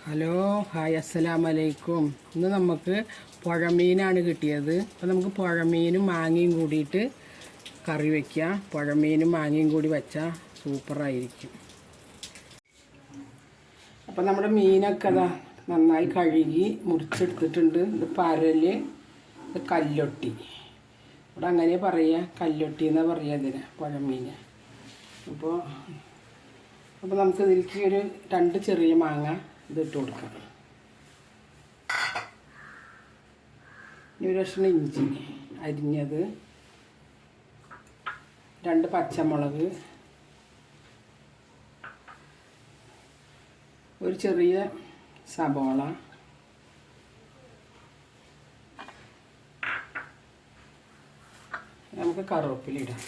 Hello hi അസ്സലാമലൈക്കും. ഇന്ന് നമുക്ക് പുഴമീനാണ് കിട്ടിയത്. അപ്പോൾ നമുക്ക് പുഴമീനും മാങ്ങയും കൂടിയിട്ട് കറി വയ്ക്കുക. പുഴമീനും മാങ്ങയും കൂടി വെച്ചാൽ സൂപ്പറായിരിക്കും. അപ്പോൾ നമ്മുടെ മീനൊക്കെ അതാ നന്നായി കഴുകി മുറിച്ചെടുത്തിട്ടുണ്ട്. ഇത് പരല്, ഇത് കല്ലൊട്ടി. ഇവിടെ അങ്ങനെ പറയുക, കല്ലൊട്ടി എന്നാണ് പറയുക ഇതിന്, പുഴമീൻ. അപ്പോൾ നമുക്ക് ഇതിലേക്ക് ഒരു 2 ചെറിയ മാങ്ങ ഇതിട്ട് കൊടുക്കാം. ഒരു കഷ്ണം ഇഞ്ചി അരിഞ്ഞത്, 2 പച്ചമുളക്, ഒരു ചെറിയ സബോള, നമുക്ക് കറിവേപ്പില ഇടാം.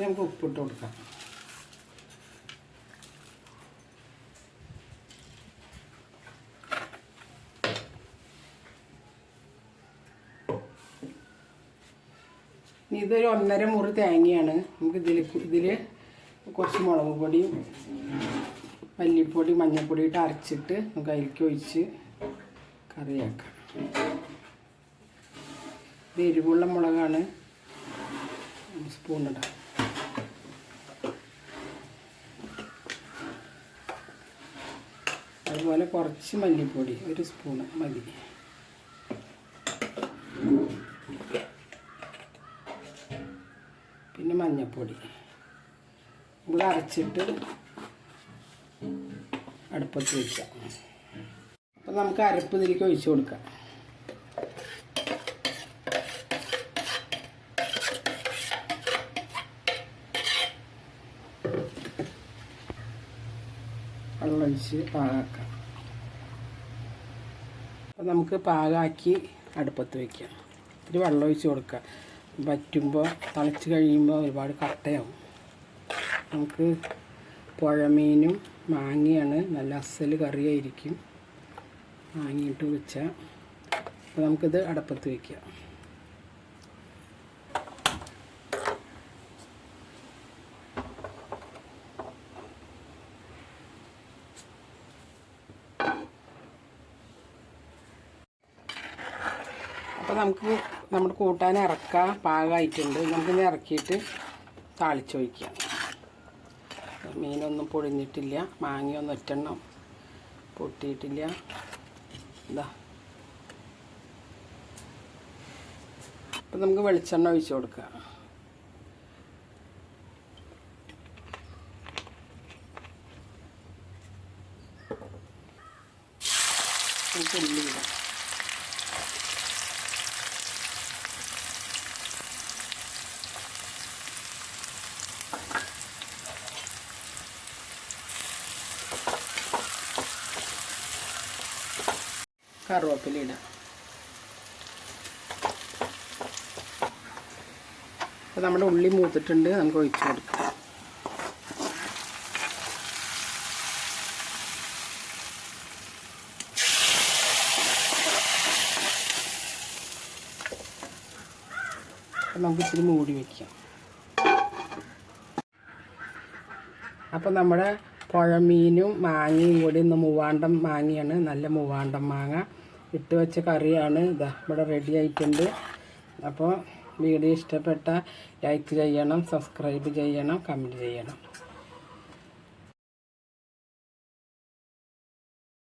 നമുക്ക് ഉപ്പിട്ട് കൊടുക്കാം. ഇതൊരു 1.5 മുറി തേങ്ങയാണ്. നമുക്ക് ഇതിൽ കുറച്ച് മുളക് പൊടി, മല്ലിപ്പൊടി, മഞ്ഞൾപ്പൊടി ഇട്ട് അരച്ചിട്ട് നമുക്ക് അതിലേക്ക് ഒഴിച്ച് കറിയാക്കാം. ഇത് എരിവുള്ള മുളകാണ്, സ്പൂണിടാം. അതുപോലെ കുറച്ച് മല്ലിപ്പൊടി, 1 സ്പൂണ് മതി. പിന്നെ മഞ്ഞൾപ്പൊടി. ഇത് അരച്ചിട്ട് അടുപ്പത്ത് വയ്ക്കാം. അപ്പം നമുക്ക് അരപ്പ് ഇതിലേക്ക് ഒഴിച്ച് കൊടുക്കാം. വെള്ളമൊഴിച്ച് പാകാക്കാം. അപ്പം നമുക്ക് പാകാക്കി അടുപ്പത്ത് വയ്ക്കാം. ഇത്തിരി വെള്ളം ഒഴിച്ച് കൊടുക്കുക. വറ്റുമ്പോൾ തിളച്ച് കഴിയുമ്പോൾ ഒരുപാട് കട്ടയാവും. നമുക്ക് പുഴമീനും മാങ്ങയാണ്, നല്ല അസൽ കറിയായിരിക്കും. മാങ്ങയിട്ട് വെച്ചാൽ അപ്പോൾ നമുക്കിത് അടുപ്പത്ത് വയ്ക്കാം. അപ്പോൾ നമുക്ക് നമ്മുടെ കൂട്ടാൻ ഇറക്കാം. പാകമായിട്ടുണ്ട്. നമുക്കിത് ഇറക്കിയിട്ട് താളിച്ചൊഴിക്കാം. മീനൊന്നും പൊടിഞ്ഞിട്ടില്ല, മാങ്ങയൊന്നും ഒറ്റെണ്ണം പൊട്ടിയിട്ടില്ല. ഇതാ, അപ്പം നമുക്ക് വെളിച്ചെണ്ണ ഒഴിച്ച് കൊടുക്കാം. നമുക്ക് ഉള്ളി ഇടാം. കറിവേപ്പില ഇടാം. അപ്പോൾ നമ്മുടെ ഉള്ളി മൂത്തിട്ടുണ്ട്, നമുക്ക് ഒഴിച്ച് കൊടുക്കാം. അപ്പോൾ നമുക്ക് ഇത്തിരി മൂടി വയ്ക്കാം. അപ്പോൾ നമ്മുടെ പുഴമീനും മാങ്ങയും കൂടി ഇന്ന് മൂവാണ്ടം മാങ്ങയാണ്, നല്ല മൂവാണ്ടം മാങ്ങ ഇട്ട് വെച്ച കറിയാണ്. ഇതാ ഇവിടെ റെഡി ആയിട്ടുണ്ട്. അപ്പോൾ വീഡിയോ ഇഷ്ടപ്പെട്ട ലൈക്ക് ചെയ്യണം, സബ്സ്ക്രൈബ് ചെയ്യണം, കമൻറ്റ് ചെയ്യണം.